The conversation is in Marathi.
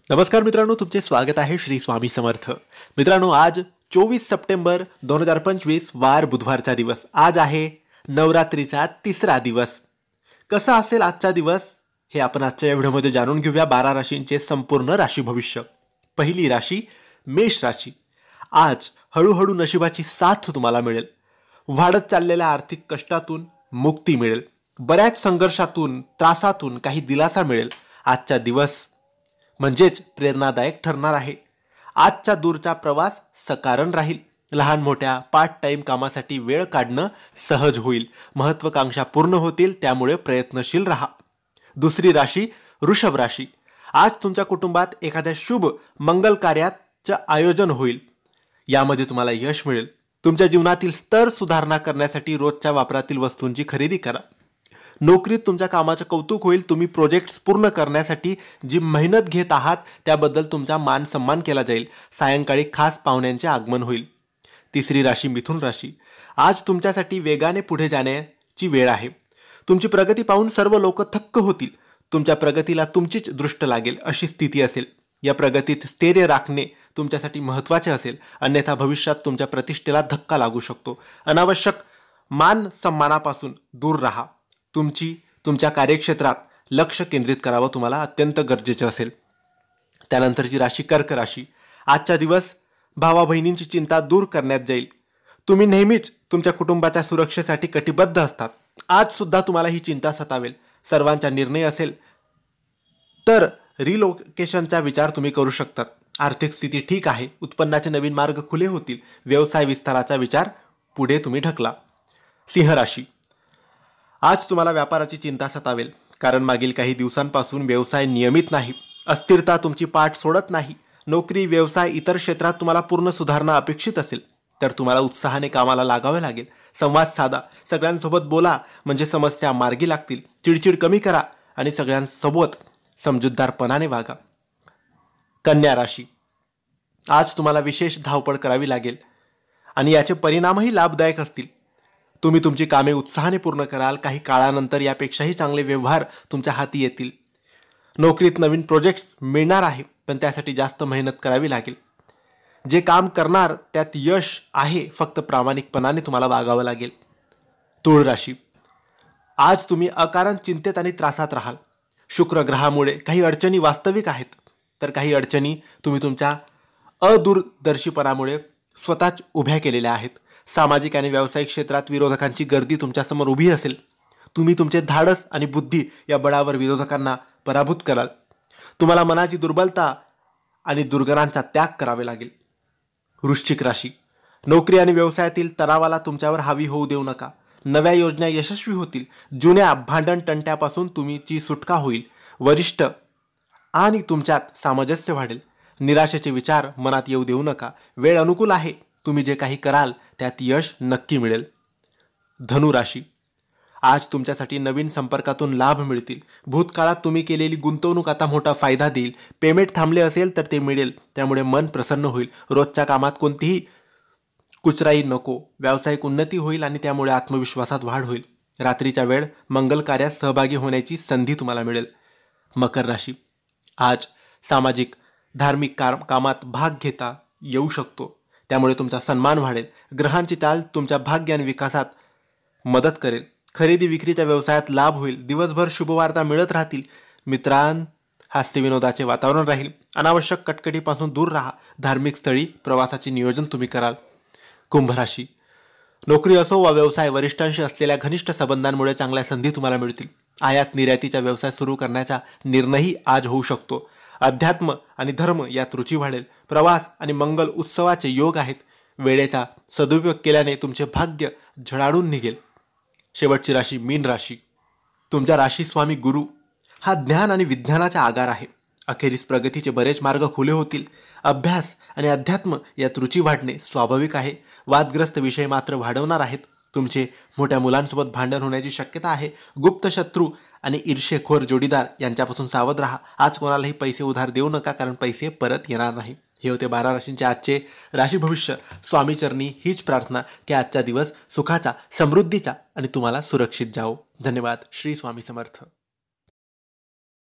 नमस्कार मित्रांनो, तुमचे स्वागत आहे श्री स्वामी समर्थ. मित्रांनो, आज 24 सप्टेंबर 2025 वार बुधवारचा दिवस. आज आहे नवरात्रीचा तिसरा दिवस. कसा असेल आजचा दिवस हे आपण आजच्या या व्हिडिओमध्ये जाणून घेऊया. 12 राशींचे संपूर्ण राशी भविष्य. पहिली राशी मेष राशी. आज हळूहळू नशिबाची साथ तुम्हाला मिळेल. वाढत चाललेल्या आर्थिक कष्टातून मुक्ती मिळेल. बऱ्याच संघर्षातून त्रासातून काही दिलासा मिळेल. आजचा दिवस म्हणजेच प्रेरणादायक ठरणार आहे. आजचा दूरचा प्रवास सकारण राहील. लहान मोठ्या पार्ट टाइम कामासाठी वेळ काढणं सहज होईल. महत्त्वाकांक्षा पूर्ण होतील, त्यामुळे प्रयत्नशील राहा. दुसरी राशी वृषभ राशी. आज तुमच्या कुटुंबात एखाद्या शुभ मंगल कार्याचं आयोजन होईल. यामध्ये तुम्हाला यश मिळेल. तुमच्या जीवनातील स्तर सुधारणा करण्यासाठी रोजच्या वापरातील वस्तूंची खरेदी करा. नोकरीत तुमच्या कामाचं कौतुक होईल. तुम्ही प्रोजेक्ट्स पूर्ण करण्यासाठी जी मेहनत घेत आहात त्याबद्दल तुमचा मान सन्मान केला जाईल. सायंकाळी खास पाहुण्यांचे आगमन होईल. तिसरी राशी मिथुन राशी. आज तुमच्यासाठी वेगाने पुढे जाण्याची वेळ आहे. तुमची प्रगती पाहून सर्व लोक थक्क होतील. तुमच्या प्रगतीला तुमचीच दृष्ट लागेल अशी स्थिती असेल. या प्रगतीत स्थैर्य राखणे तुमच्यासाठी महत्त्वाचे असेल, अन्यथा भविष्यात तुमच्या प्रतिष्ठेला धक्का लागू शकतो. अनावश्यक मान सन्मानापासून दूर राहा. तुमच्या कार्यक्षेत्रात लक्ष केंद्रित करावं तुम्हाला अत्यंत गरजेचे असेल. त्यानंतरची राशी कर्क राशी. आजचा दिवस भावा बहिणींची चिंता दूर करण्यात जाईल. तुम्ही नेहमीच तुमच्या कुटुंबाच्या सुरक्षेसाठी कटिबद्ध असतात. आज सुद्धा तुम्हाला ही चिंता सतावेल. सर्वांचा निर्णय असेल तर रिलोकेशनचा विचार तुम्ही करू शकतात. आर्थिक स्थिती ठीक आहे. उत्पन्नाचे नवीन मार्ग खुले होतील. व्यवसाय विस्ताराचा विचार पुढे तुम्ही ढकला. सिंह राशी. आज तुम्हाला व्यापाराची चिंता सतावेल, कारण मागील काही दिवसांपासून व्यवसाय नियमित नाही. अस्थिरता तुमची पाठ सोडत नाही. नोकरी, व्यवसाय, इतर क्षेत्रात तुम्हाला पूर्ण सुधारणा अपेक्षित असेल तर तुम्हाला उत्साहाने कामाला लागावे लागेल. संवाद साधा. सगळ्यांसोबत बोला, म्हणजे समस्या मार्गी लागतील. चिडचिड कमी करा आणि सगळ्यांसोबत समजूतदारपणाने वागा. कन्या राशी. आज तुम्हाला विशेष धावपळ करावी लागेल आणि याचे परिणामही लाभदायक असतील. तुम्ही तुमची कामे उत्साहाने पूर्ण कराल. काही काळानंतर यापेक्षाही चांगले व्यवहार तुमच्या हाती येतील. नोकरीत नवीन प्रोजेक्ट्स मिळणार आहे, पण त्यासाठी जास्त मेहनत करावी लागेल. जे काम करणार त्यात यश आहे, फक्त प्रामाणिकपणाने तुम्हाला वागावं लागेल. तुळ राशी. आज तुम्ही अकारण चिंतेत आणि त्रासात राहाल. शुक्र ग्रहामुळे काही अडचणी वास्तविक आहेत, तर काही अडचणी तुम्ही तुमच्या अदूरदर्शीपणामुळे स्वतःच उभ्या केलेल्या आहेत. सामाजिक आणि व्यावसायिक क्षेत्रात विरोधकांची गर्दी तुमच्यासमोर उभी असेल. तुम्ही तुमचे धाडस आणि बुद्धी या बळावर विरोधकांना पराभूत कराल. तुम्हाला मनाची दुर्बलता आणि दुर्गुणांचा त्याग करावे लागेल. वृश्चिक राशी. नोकरी आणि व्यवसायातील तणावाला तुमच्यावर हावी होऊ देऊ नका. नव्या योजना यशस्वी होतील. जुन्या भांडण तंट्यापासून तुमची सुटका होईल. वरिष्ठ आणि तुमच्यात सामंजस्य वाढेल. निराशेचे विचार मनात येऊ देऊ नका. वेळ अनुकूल आहे. तुम्ही जे काही कराल त्यात यश नक्की मिळेल. धनु राशी. आज तुमच्यासाठी नवीन संपर्कातून लाभ मिळतील. भूतकाळात तुम्ही केलेली गुंतवणूक आता मोठा फायदा देईल. पेमेंट थांबले असेल तर ते मिळेल, त्यामुळे मन प्रसन्न होईल. रोजच्या कामात कोणतीही कुचराई नको. व्यावसायिक उन्नती होईल आणि त्यामुळे आत्मविश्वासात वाढ होईल. रात्रीच्या वेळ मंगल कार्यात सहभागी होण्याची संधी तुम्हाला मिळेल. मकर राशी. आज सामाजिक धार्मिक कामात भाग घेता येऊ शकतो, त्यामुळे तुमचा सन्मान वाढेल. ग्रहांची चाल तुमच्या भाग्य आणि विकासात मदत करेल. खरेदी विक्रीच्या व्यवसायात लाभ होईल. दिवसभर शुभवार्ता मिळत राहतील. हास्यविनोदाचे वातावरण राहील. अनावश्यक कटकटीपासून दूर राहा. धार्मिक स्थळी प्रवासाचे नियोजन तुम्ही कराल. कुंभ राशी. नोकरी असो वा व्यवसाय, वरिष्ठांशी असलेल्या घनिष्ठ संबंधांमुळे चांगल्या संधी तुम्हाला मिळतील. आयात निर्यातीचा व्यवसाय सुरू करण्याचा निर्णयही आज होऊ शकतो. अध्यात्म आणि धर्म यात रुची वाढेल. प्रवास आणि मंगल उत्सवाचे योग आहेत. वेळेचा सदुपयोग केल्याने तुमचे भाग्य झळाळून निघेल. शेवटची राशी मीन राशी. तुमच्या राशी स्वामी गुरु हा ज्ञान आणि विज्ञानाचा आगार आहे. अखेरीस प्रगतीचे बरेच मार्ग खुले होतील. अभ्यास आणि अध्यात्म यात रुची वाढणे स्वाभाविक आहे. वादग्रस्त विषय मात्र वाढवणार आहेत. तुमचे मोठ्या मुलांसोबत भांडण होण्याची शक्यता आहे. गुप्त शत्रू आणि ईर्ष्येखोर जोडीदार यांच्यापासून सावध राहा. आज कोणालाही पैसे उधार देऊ नका, कारण पैसे परत येणार नाही. हे होते 12 राशींचे आजचे राशी भविष्य. स्वामीचरणी हीच प्रार्थना की आजचा दिवस सुखाचा, समृद्धीचा आणि तुम्हाला सुरक्षित जाओ. धन्यवाद. श्री स्वामी समर्थ.